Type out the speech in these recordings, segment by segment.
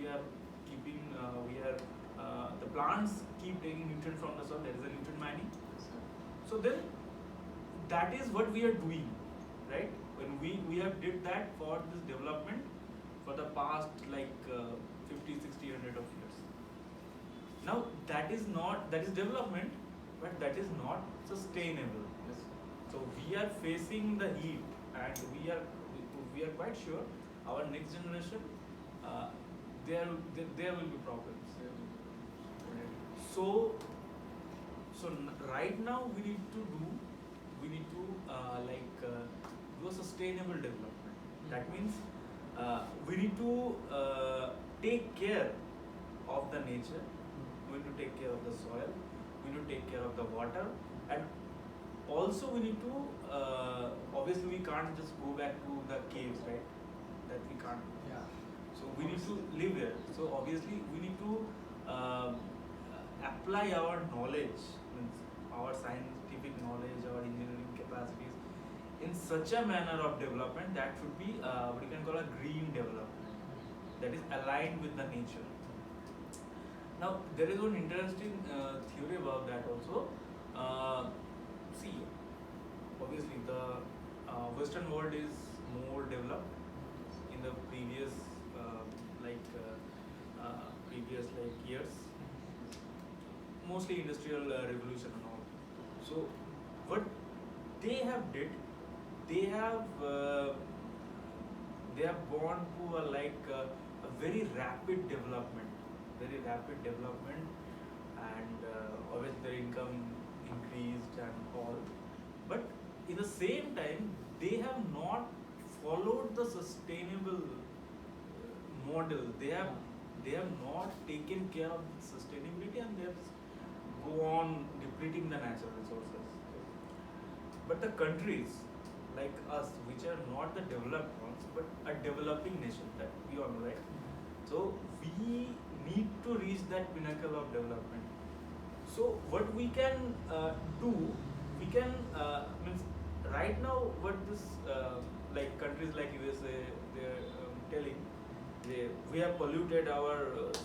are keeping, the plants keep taking nutrient from the soil. There is a nutrient mining. So then that is what we are doing, right? When we have did that for this development for the past like 50, 60, 100 of years. Now that is development, but that is not sustainable. Yes. So we are facing the heat, and we are quite sure our next generation, there will be problems. So right now we need to do a sustainable development. That means we need to take care of the nature. We need to take care of the soil. We need to take care of the water, and also we need to obviously we can't just go back to the caves, right? That we can't. Yeah. So we need to live there. So obviously we need to apply our knowledge, means our scientific knowledge, our engineering capacities in such a manner of development that should be what you can call a green development, that is aligned with the nature. Now there is one interesting theory about that also. See, obviously the Western world is more developed in the previous years, mostly industrial revolution and all. So what they have did, they have gone to a very rapid development, and obviously their income increased and all. But in the same time, they have not followed the sustainable model. They have not taken care of sustainability, and they have go on depleting the natural resources. But the countries like us, which are not the developed ones, but a developing nation, that we all know, right? So we need to reach that pinnacle of development. So what we can do, we can means right now what this like countries like USA, they're telling, we have polluted our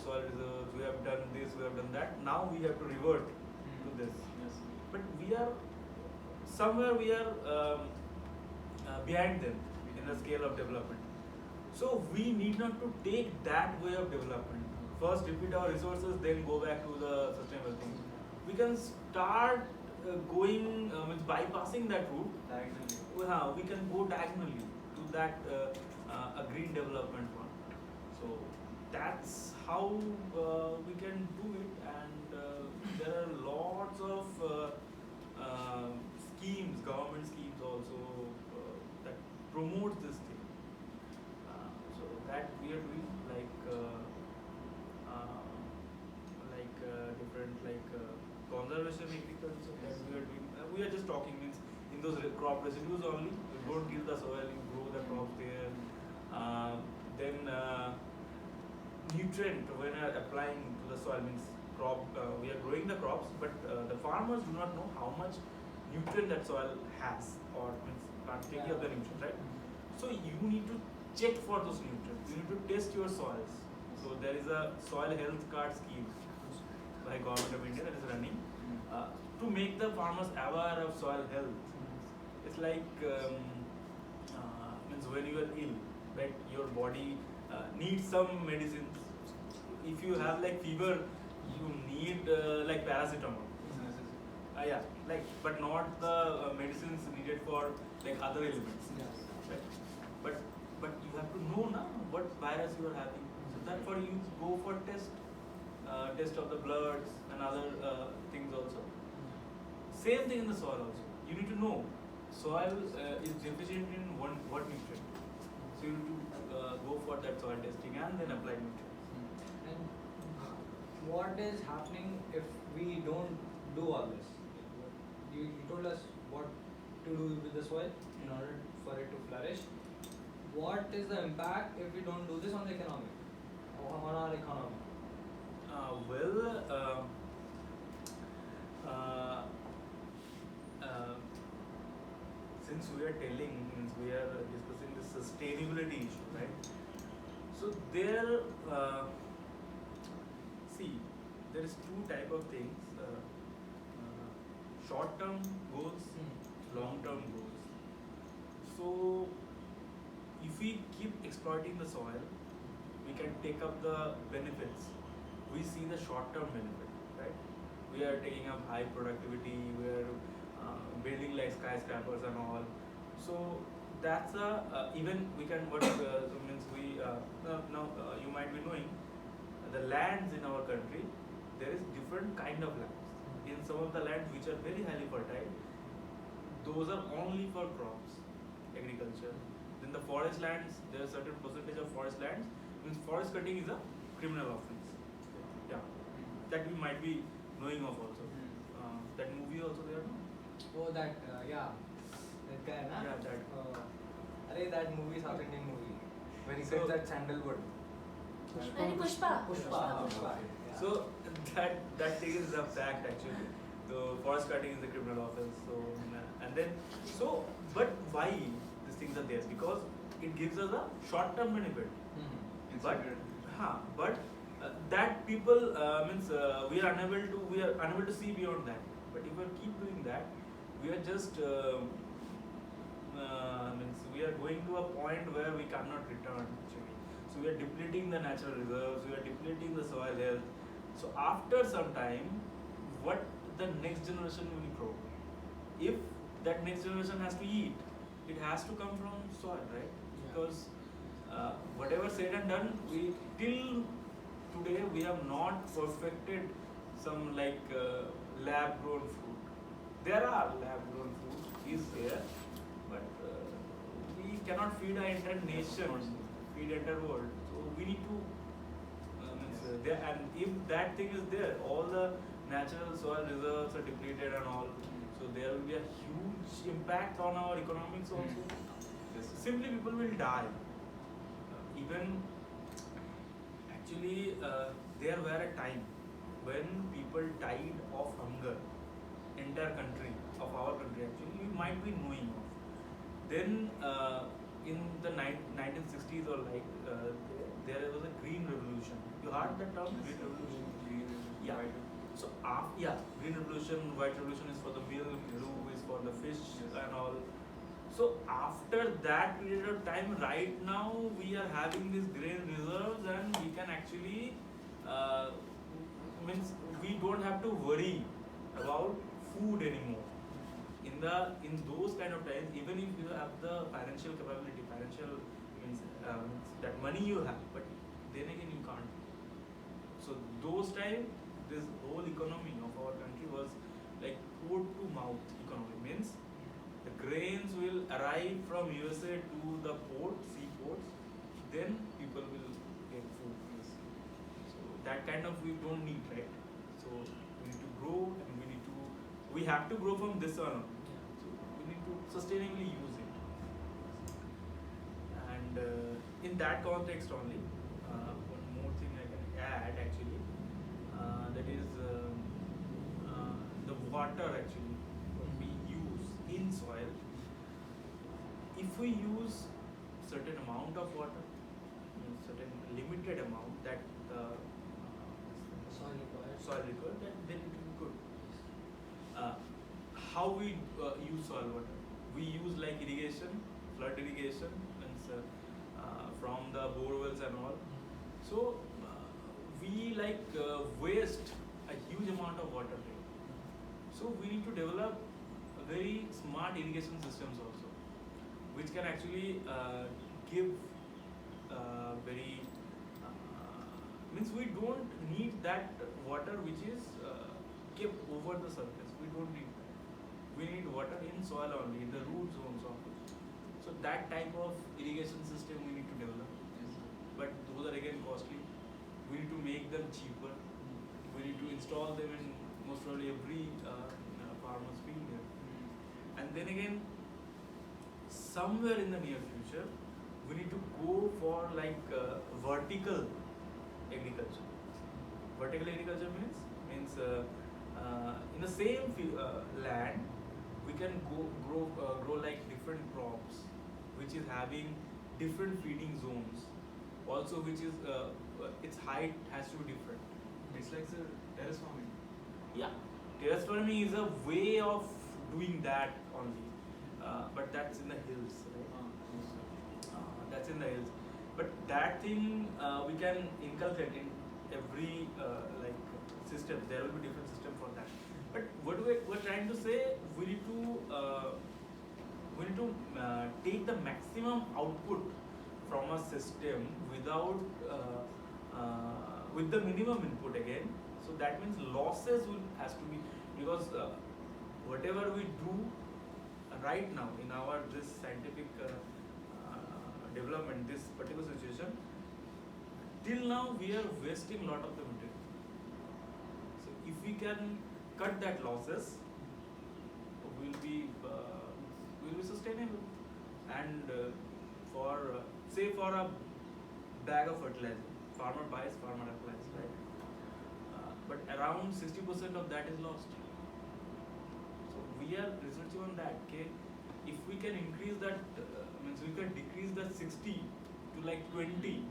soil reserves, we have done this, we have done that. Now we have to revert to this. Yes. But we are somewhere behind them in the scale of development. So we need not to take that way of development. First deplete our resources, then go back to the sustainable thing. We can start going bypassing that route. Diagonally. We can go diagonally to that a green development one. So that's how we can do it, and there are lots of schemes, government schemes also that promote this thing. So that we are doing different conservation agriculture that we are doing. We are just talking, means in those crop residues only. You don't kill the soil, you grow the crops there. Then nutrient when applying to the soil, means crop. We are growing the crops, but the farmers do not know how much nutrient that soil has, or means can't take care of the nutrient, right? So you need to check for those nutrients. You need to test your soils. So there is a soil health card scheme by Government of India that is running to make the farmers aware of soil health. It's like means when you are ill, right? Your body needs some medicines. If you have like fever, you need like paracetamol. Yeah, but not the medicines needed for like other ailments. Yes. Right? But you have to know now what virus you are having. So therefore you go for test of the bloods and other things also. Same thing in the soil also. You need to know soil is deficient in what nutrient. So you need to go for that soil testing and then apply nutrients. And what is happening if we don't do all this? You told us what to do with the soil in order for it to flourish. What is the impact if we don't do this on the economy, or on our economy? Since we are means we are discussing the sustainability issue, right? So there, see, there is two type of things: short-term goals, long-term goals. So, if we keep exploiting the soil, we can take up the benefits. We see the short-term benefit, right? We are taking up high productivity. We are building like skyscrapers and all. So that's a even we can what so means we now you might be knowing the lands in our country. There is different kind of lands. In some of the lands which are very highly fertile, those are only for crops, agriculture. Then the forest lands, there are certain percentage of forest lands. Means forest cutting is a criminal offense. Yeah, that we might be knowing of also. That movie also there, no? Oh, that yeah, that guy, na? Yeah, that. Arey, that movie, South Indian movie, when he So- says that sandalwood. Very Pushpa. Pushpa. Yeah. So that thing is a fact actually. The forest cutting is a criminal offense. So and then so but why these things are there? Because it gives us a short-term benefit. But that people means we are unable to see beyond that. But if we keep doing that, we are just means we are going to a point where we cannot return actually. So we are depleting the natural reserves, we are depleting the soil health. So after some time, what the next generation will grow? If that next generation has to eat, it has to come from soil, right? Yeah. Because whatever said and done, we till today we have not perfected some like lab grown food. There are lab grown food is there, but we cannot feed our entire nation, feed entire world. So we need to there, and if that thing is there, all the natural soil reserves are depleted and all. So there will be a huge impact on our economics also. Simply people will die. Even actually there were a time when people died of hunger. Entire country of our country actually you might be knowing of. Then in the 1960s or like there was a green revolution. You heard that term, green revolution? Yeah. So green revolution, white revolution is for the milk, blue is for the fish and all. So after that period of time, right now we are having these grain reserves and we can actually means we don't have to worry about food anymore. In those kind of times, even if you have the financial capability, financial means that money you have, but then again you can't. So those times, this whole economy of our country was like port to mouth economy. Means the grains will arrive from USA to the port, seaports, then people will get food. So that kind of we don't need, right? So we need to grow and we have to grow from this on. So we need to sustainably use it. And in that context only, one more thing I can add actually, that is the water actually what we use in soil. If we use certain amount of water, certain limited amount that Soil required. soil required, then it will be good. How we use soil water? We use like irrigation, flood irrigation, means from the bore wells and all. So we like waste a huge amount of water there. So we need to develop a very smart irrigation systems also, which can actually give very means we don't need that water which is kept over the surface. We don't need that. We need water in soil only, in the root zones only. So that type of irrigation system we need to develop. But those are again costly. We need to make them cheaper. We need to install them in most probably every farmer's field here. And then again, somewhere in the near future, we need to go for like vertical agriculture. Vertical agriculture means in the same land we can grow like different crops, which is having different feeding zones. Also, which is its height has to be different. It's like the terrace farming. Yeah, terrace farming is a way of doing that only, but that's in the hills, right? Yes, sir. That's in the hills. But that thing we can inculcate in every like system. There will be different system for that. But what we're trying to say, we need to take the maximum output from a system without with the minimum input again. So that means losses will has to be, because whatever we do right now in our this scientific development, this particular situation, till now we are wasting lot of the material. So if we can cut that losses, will be sustainable. And for say for a bag of fertilizer, farmer buys, farmer applies, right? But around 60% of that is lost. So we are researching on that. Okay, if we can increase that, means we can decrease that 60 to like 20,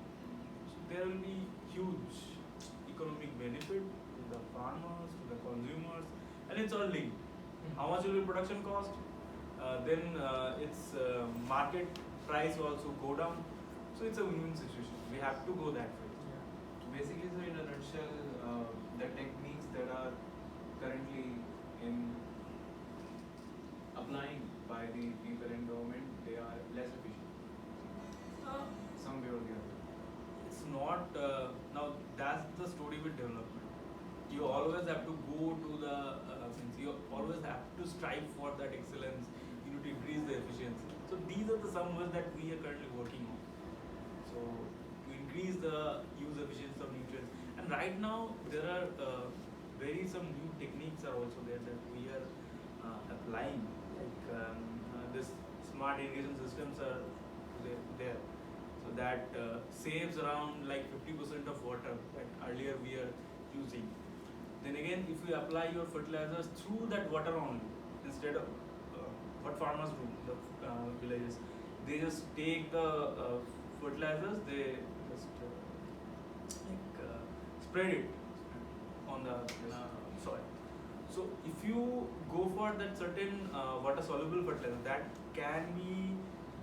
so there will be huge economic benefit to the farmers, to the consumers, and it's all linked. How much will be production cost? Then its market price will also go down. So it's a win-win situation. We have to go that way. Basically, sir, in a nutshell, the techniques that are currently in applying by the people in government, they are less efficient. Uh, Some way or the other. it's not now that's the story with development. You always have to go to the means you always have to strive for that excellence. You need to increase the efficiency. So these are the some ways that we are currently working on. So to increase the use efficiency of nutrients, and right now there are very some new techniques are also there that we are applying, like this smart irrigation systems are there, so that saves around like 50% of water that earlier we are using. Then again, if you apply your fertilizers through that water only, instead of what farmers do, the villages, they just take the fertilizers, they just spread it on the soil. So if you go for that certain water soluble fertilizer that can be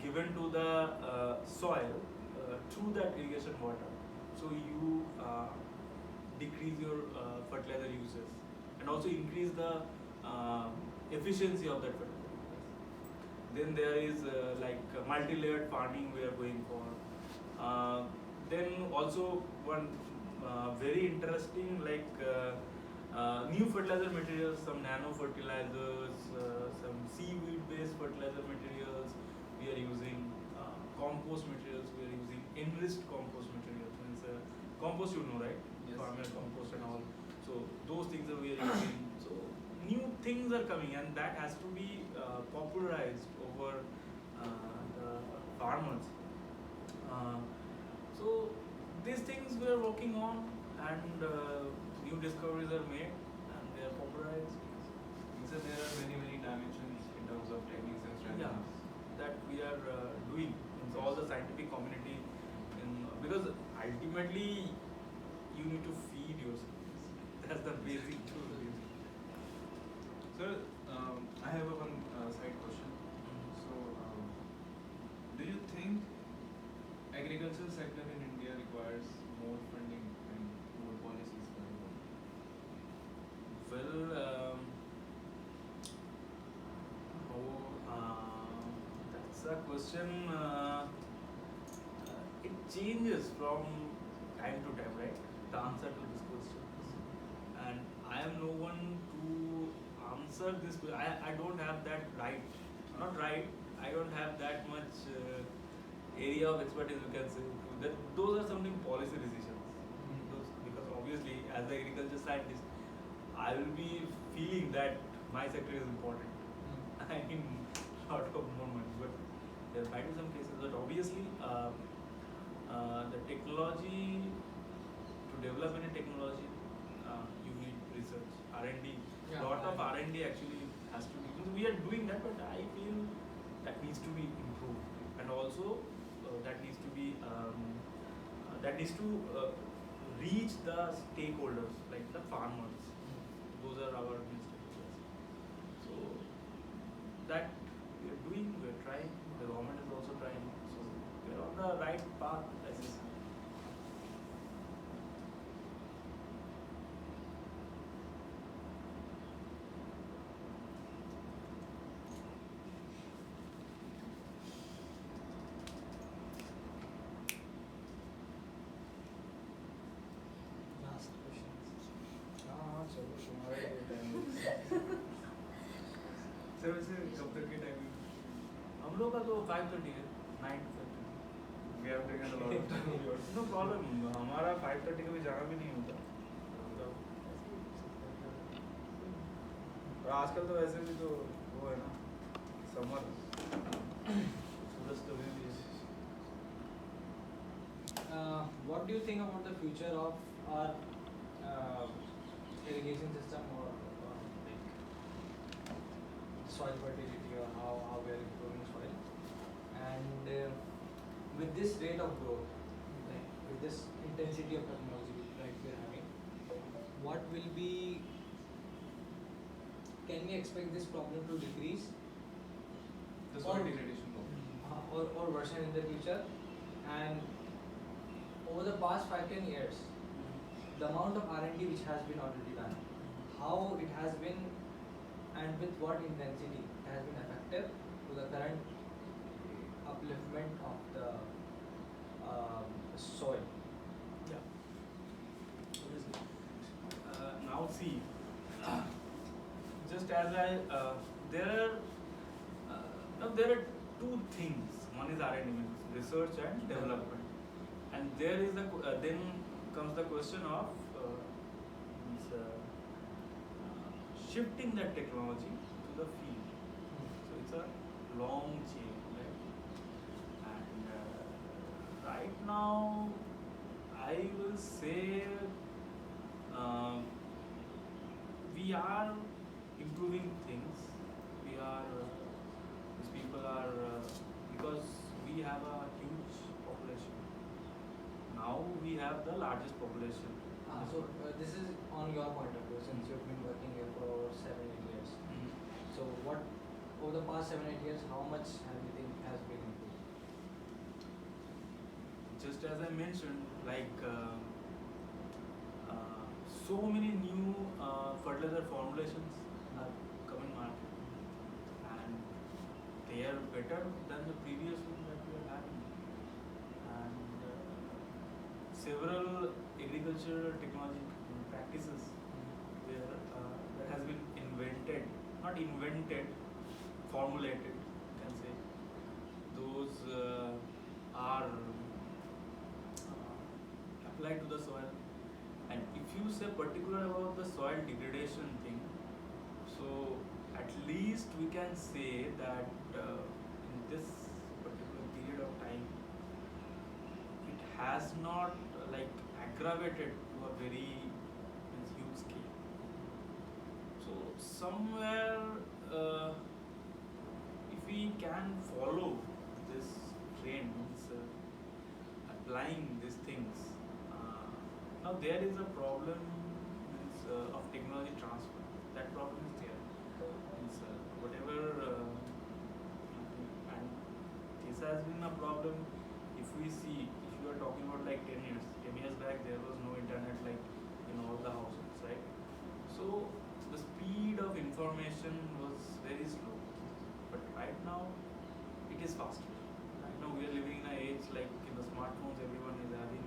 given to the soil through that irrigation water, so you decrease your fertilizer uses and also increase the efficiency of that fertilizer. Then there is multi-layered farming we are going for. Then also one very interesting new fertilizer materials, some nano fertilizers, some seaweed-based fertilizer materials we are using, compost materials we are using, enriched compost materials. Means compost, you know, right? Yes. Farmer compost and all. So those things are we are using. So new things are coming, and that has to be popularized over the farmers. So these things we are working on, and new discoveries are made, and they are popularized. So there are many dimensions in terms of techniques and Yeah, strategies. that we are doing in all the scientific community, because ultimately you need to feed yourself. That's the basic truth. Sir, I have one side question. So, do you think agricultural sector in India requires more funding and more policies for it? Well, that's a question. It changes from time to time, right? The answer to this question, and I am no one to answer this. I don't have that right. Not right. I don't have that much area of expertise. You can say that those are something policy decisions. Because obviously, as an agriculture scientist, I will be feeling that my sector is important. I need lot of more money, but there might be some cases that obviously the technology, to develop any technology, you need research, R&D. Yeah, Lot of I- R&D actually has to be. We are doing that, but I feel that needs to be improved, and also that needs to be reach the stakeholders like the farmers. Those are our main stakeholders. So that we are doing, we are trying. The government is also trying. So we are on the right path, I think. Last questions. हाँ चलो तुम्हारा ये time sir वैसे कब तक की timing हम लोग का तो 5:30 है, 9 to 5:30. We have taken a lot of time no problem. हमारा 5:30 कभी जाना भी नहीं होता. और आजकल तो वैसे भी तो वो है ना समर सूरज कभी भी What do you think about the future of our irrigation system or like soil fertility or how we are improving soil? And with this rate of growth, like with this intensity of technology like we are having, what will be? Can we expect this problem to decrease the soil degradation problem. or worsen in the future? And over the past 5-10 years, the amount of R&D which has been already done, how it has been and with what intensity it has been effective to the current upliftment of the soil. Yeah. Now see, just as I there are two things. One is R&D, means research and development, and there is then comes the question of means, shifting that technology to the field. So it's a long chain, right? And right now, I will say we are improving things. We are these people are because we have a huge population. Now we have the largest population. So this is on your point of view, since you've been working here for over 7-8 years. Mhm. So what over the past 7-8 years, how much have you think has been improved? Just as I mentioned, like so many new fertilizer formulations are coming market, and they are better than the previous one that we are having. And several agricultural technology practices where that has been invented, not invented, formulated, you can say. Those are applied to the soil. And if you say particular about the soil degradation thing, so at least we can say that in this particular period of time, it has not like aggravated to a very huge scale. So somewhere, if we can follow this trend, means, applying these things. Now there is a problem means, of technology transfer. That problem is there. Means, whatever, and this has been a problem. If we see, if you are talking about like 10 years back, there was no internet like in all the houses, right? So the speed of information was very slow. But right now, it is faster. Right now we are living in an age like in the smartphones, everyone is having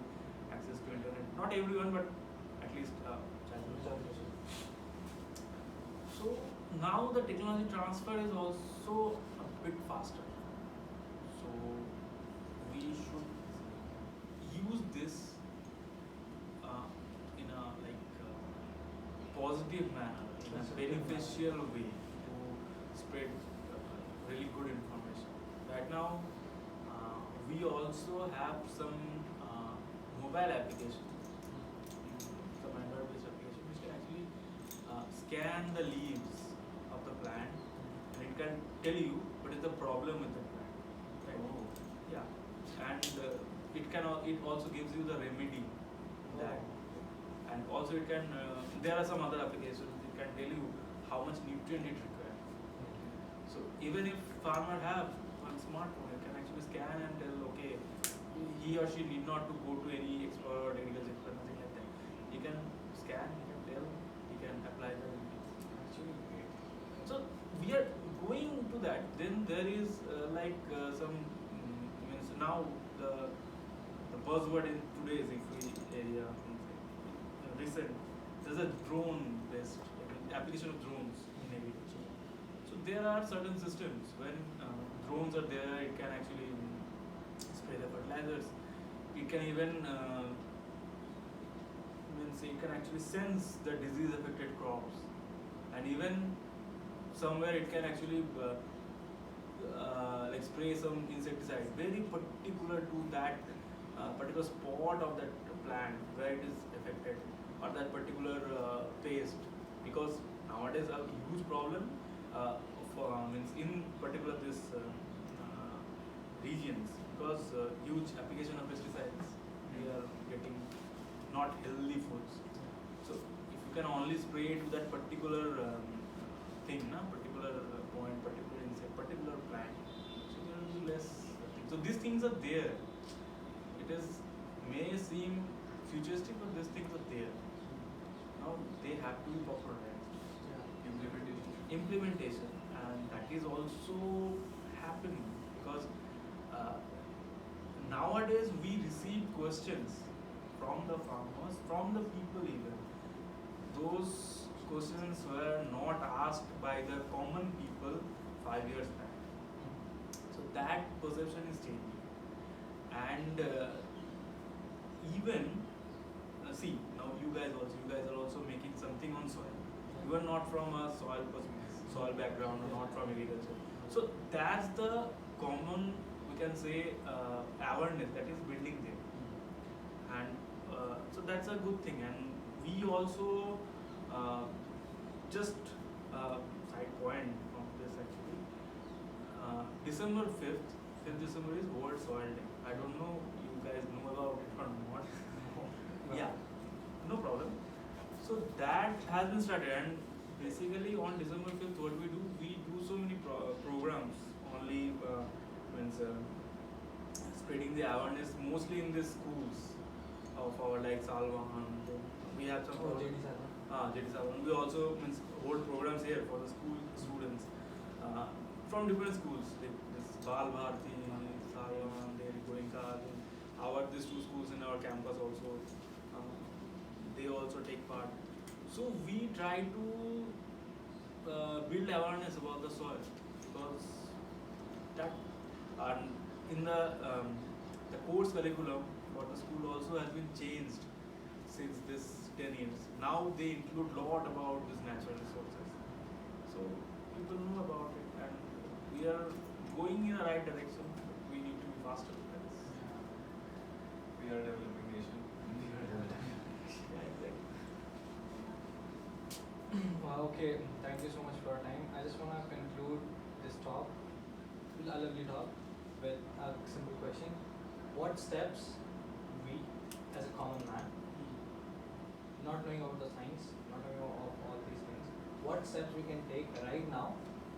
access to internet. Not everyone, but at least so now the technology transfer is also a bit faster. So we should use this in a like positive manner, in a beneficial way to spread really good information. Right now, we also have some mobile application, some Android-based application, which can actually scan the leaves of the plant, and it can tell you what is the problem with the plant. Right? Oh. Yeah, and it also gives you the remedy that also it can. There are some other applications. It can tell you how much nutrient it requires. So even if farmer have one smartphone, it can actually scan and tell, okay, he or she need not to go to any explorer or agriculture expert, nothing like that. He can scan, he can tell, he can apply the remedies. Actually, great. So we are going to that. Then there is some means now the buzzword in today's area recent. There's a drone based application of drones in agriculture. So there are certain systems when drones are there, it can actually spray the fertilizers. It can even means it can actually sense the disease affected crops, and even somewhere it can actually like spray some insecticide very particular to that particular spot of that plant where it is affected, or that particular pest, because nowadays a huge problem means in particular this regions, because huge application of pesticides, we are getting not healthy foods. So if you can only spray to that particular thing, particular point, particular insect, particular plant, so there will be less things. So these things are there. It is may seem futuristic, but these things are there. Now they have to be popularized. Implementation, and that is also happening because nowadays we receive questions from the farmers, from the people even. Those questions were not asked by the common people 5 years back. So that perception is changing, and even see now you guys are also making something on soil. You are not from a soil background or not from agriculture. So that's the common, we can say, awareness that is building there, and so that's a good thing. And we also just side point from this actually. December 5th December is World Soil Day. I don't know you guys know about it or not. Yeah, no problem. So that has been started, and basically on December 5th, what we do so many programs only means spreading the awareness mostly in the schools of our like Salvan. We have some JD Salvan. We also means hold programs here for the school students from different schools like this Bal Bharti, Salvan, Goenka. These two schools in our campus also. They also take part. So we try to build awareness about the soil, because that and in the course curriculum for the school also has been changed since this 10 years. Now they include lot about these natural resources. So people know about it, and we are going in the right direction. But we need to be faster with this. We are a developing nation. Yeah, exactly. Okay, thank you so much for your time. I just want to conclude this talk, a lovely talk, with a simple question. What steps we, as a common man, not knowing about the science, not knowing about all these things, what steps we can take right now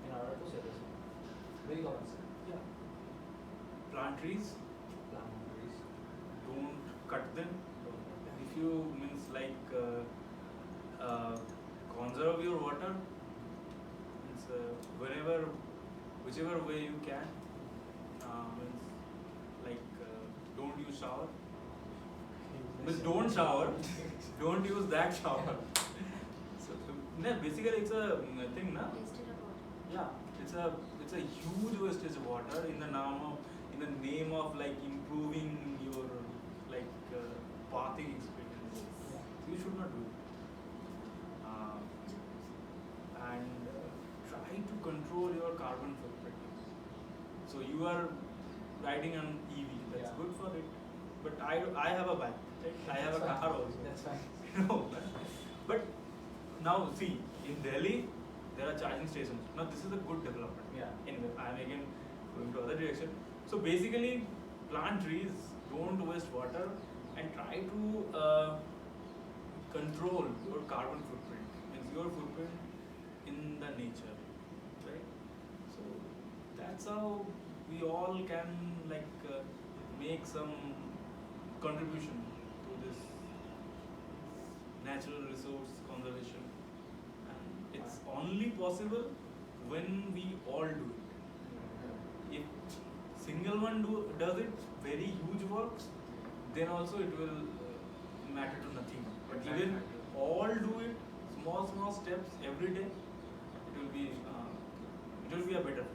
in order to save this world? Very common step. Yeah. Plant trees. Plant more trees. Don't cut them. If you means like conserve your water, means whichever way you can, means like don't use shower. Means don't shower, don't use that shower. So basically it's a thing, na? Wasted of water. Yeah, it's a huge wastage of water in the name of like improving your like bathing experience. You should not do it. And try to control your carbon footprint. So you are riding an EV, that's Yeah. good for it. But I have a bike, right? I have a That's car fine. also. That's fine. No, but now see, in Delhi there are charging stations. Now this is a good development. Yeah. Anyway, I am again going to other direction. So basically, plant trees, don't waste water, and try to control carbon footprint, means your footprint in the nature, right? So that's how we all can like make some contribution to this natural resource conservation, and it's only possible when we all do it. If single one does it very huge work, then also it will matter to nothing. But even all do it, small steps every day, it will be a better future.